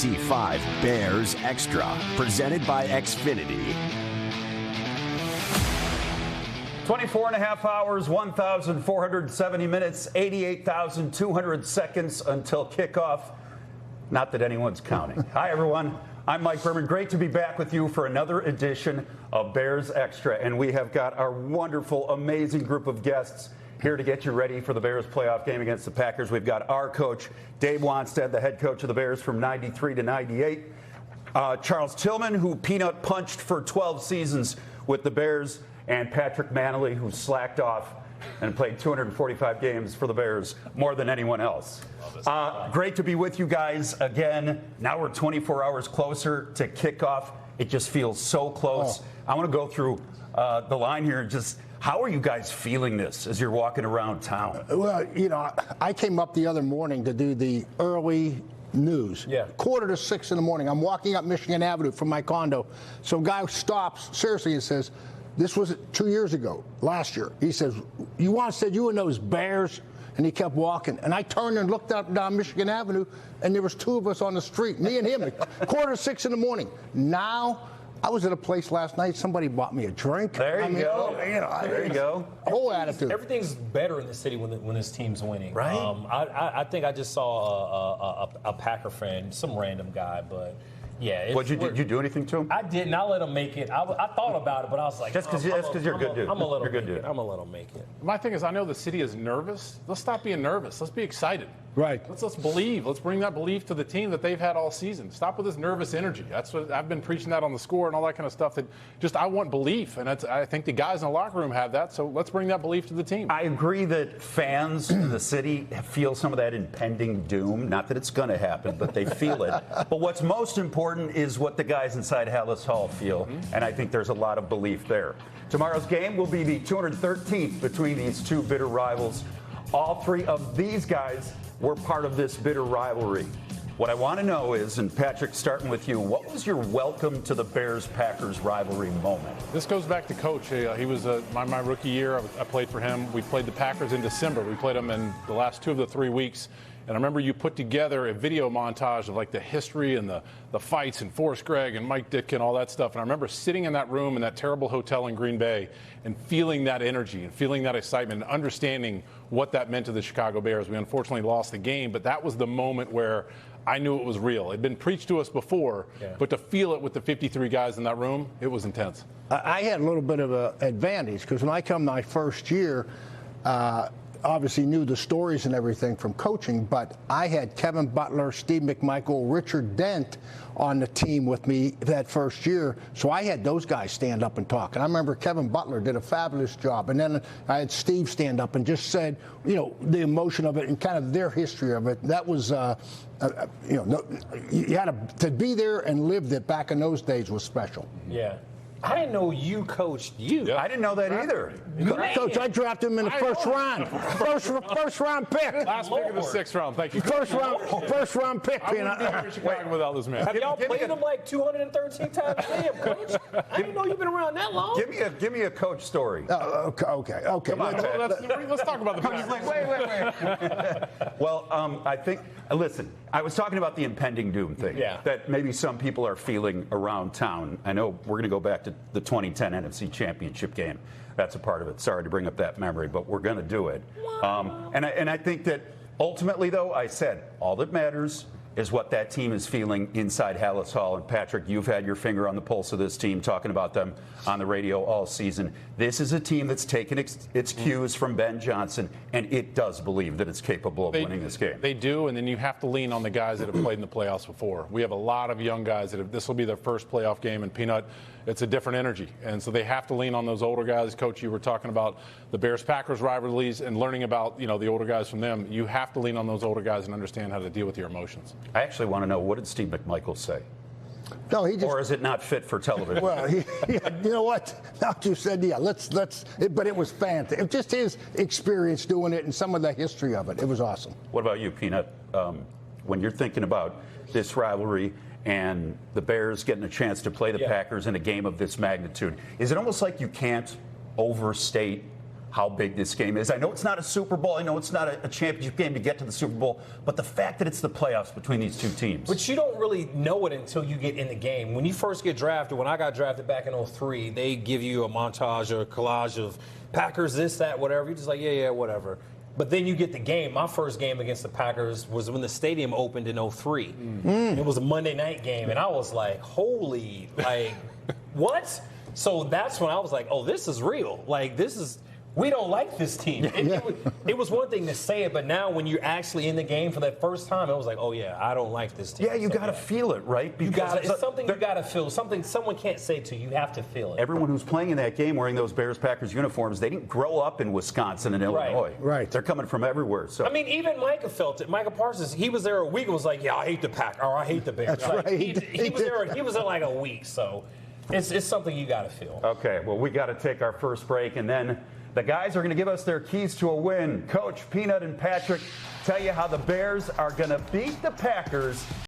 ABC5 Bears Extra, presented by Xfinity. 24 and a half hours, 1,470 minutes, 88,200 seconds until kickoff. Not that anyone's counting. Hi, everyone. I'm Mike Berman. Great to be back with you for another edition of Bears Extra. And we have got our wonderful, amazing group of guests here to get you ready for the Bears playoff game against the Packers. We've got our coach, Dave Wannstedt, the head coach of the Bears from 93 to 98. Charles Tillman, who peanut punched for 12 seasons with the Bears. And Patrick Mannelly, who slacked off and played 245 games for the Bears, more than anyone else. Great to be with you guys again. Now we're 24 hours closer to kickoff. It just feels so close. I want to go through the line here and just, how are you guys feeling this as you're walking around town? Well, you know, I came up the other morning to do the early news. Yeah. 5:45 in the morning. I'm walking up Michigan Avenue from my condo. Some guy stops, seriously, and says, this was 2 years ago, last year. He says, you once said you and those Bears, and he kept walking. And I turned and looked up down Michigan Avenue, and there was two of us on the street, me and him, at 5:45 in the morning. Now, I was at a place last night, somebody bought me a drink. There you go. There you go. Whole attitude. Everything's better in the city when this team's winning. Right. I think I just saw a Packer fan, some random guy, but yeah. Did you do anything to him? I didn't. I let him make it. I thought about it, but I was like, Just because you're a good dude. I'm a little good dude. I'm gonna let him make it. My thing is, I know the city is nervous. Let's stop being nervous. Let's be excited. Right. Let's believe. Let's bring that belief to the team that they've had all season. Stop with this nervous energy. That's what I've been preaching that on the score and all that kind of stuff. That just I want belief, and I think the guys in the locker room have that. So let's bring that belief to the team. I agree that fans in the city feel some of that impending doom. Not that it's going to happen, but they feel it. But what's most important is what the guys inside Hallis Hall feel, and I think there's a lot of belief there. Tomorrow's game will be the 213th between these two bitter rivals. All three of these guys were part of this bitter rivalry. What I want to know is, and Patrick, starting with you, what was your welcome to the Bears-Packers rivalry moment? This goes back to Coach. He was my rookie year. I played for him. We played the Packers in December. We played them in the last 2 of the 3 weeks. And I remember you put together a video montage of like the history and the fights and Forrest Gregg and Mike Ditka and all that stuff. And I remember sitting in that room in that terrible hotel in Green Bay and feeling that energy and feeling that excitement and understanding what that meant to the Chicago Bears. We unfortunately lost the game, but that was the moment where I knew it was real. It had been preached to us before, but to feel it with the 53 guys in that room, it was intense. I had a little bit of an advantage because when I come my first year, obviously knew the stories and everything from coaching, but I had Kevin Butler, Steve McMichael, Richard Dent on the team with me that first year, so I had those guys stand up and talk. And I remember Kevin Butler did a fabulous job, and then I had Steve stand up and just said, you know, the emotion of it and kind of their history of it. That was, you had to be there and live it back in those days was special. Yeah. I didn't know you coached you. Yeah. I didn't know that either. Coach, I drafted him in the first round. First round pick. Last pick of the 6th round. Thank you. First round pick. I wouldn't be here in Chicago without this man. Have y'all played him like 213 times? Damn, Coach. I didn't know you've been around that long. Give me a coach story. Okay. Come on, Let's talk about the Packers. Wait. Well, I think, listen, I was talking about the impending doom thing that maybe some people are feeling around town. I know we're going to go back to the 2010 NFC Championship game. That's a part of it. Sorry to bring up that memory, but we're going to do it. And I think that ultimately, though, I said all that matters is what that team is feeling inside Hallis Hall. And Patrick, you've had your finger on the pulse of this team, talking about them on the radio all season. This is a team that's taken its cues from Ben Johnson, and it does believe that it's capable of winning this game. They do, and then you have to lean on the guys that have played in the playoffs before. We have a lot of young guys this will be their first playoff game, and Peanut, it's a different energy. And so they have to lean on those older guys. Coach, you were talking about the Bears-Packers rivalries and learning about, the older guys from them. You have to lean on those older guys and understand how to deal with your emotions. I actually want to know, what did Steve McMichael say? No, he just. Or is it not fit for television? Well, you know what? Now you said, but it was fantastic. It was just his experience doing it and some of the history of it. It was awesome. What about you, Peanut? When you're thinking about this rivalry and the Bears getting a chance to play the Packers in a game of this magnitude, is it almost like you can't overstate how big this game is. I know it's not a Super Bowl. I know it's not a championship game to get to the Super Bowl. But the fact that it's the playoffs between these two teams. But you don't really know it until you get in the game. When you first get drafted, when I got drafted back in 2003, they give you a montage or a collage of Packers, this, that, whatever. You're just like, yeah, whatever. But then you get the game. My first game against the Packers was when the stadium opened in 2003. It was a Monday night game, and I was like, holy, like, what? So that's when I was like, oh, this is real. Like, this is – we don't like this team. It was one thing to say it, but now when you're actually in the game for that first time, it was like, oh, yeah, I don't like this team. Yeah, you got to feel it, right? It's something you got to feel. Something someone can't say to you. You have to feel it. Everyone who's playing in that game wearing those Bears-Packers uniforms, they didn't grow up in Wisconsin and Illinois. Right. They're coming from everywhere. So I mean, even Micah felt it. Micah Parsons, he was there a week and was like, yeah, I hate the Pack, or I hate the Bears. That's like, right. He was there like a week, so it's something you got to feel. Okay, well, we got to take our first break, and then the guys are going to give us their keys to a win. Coach, Peanut, and Patrick tell you how the Bears are going to beat the Packers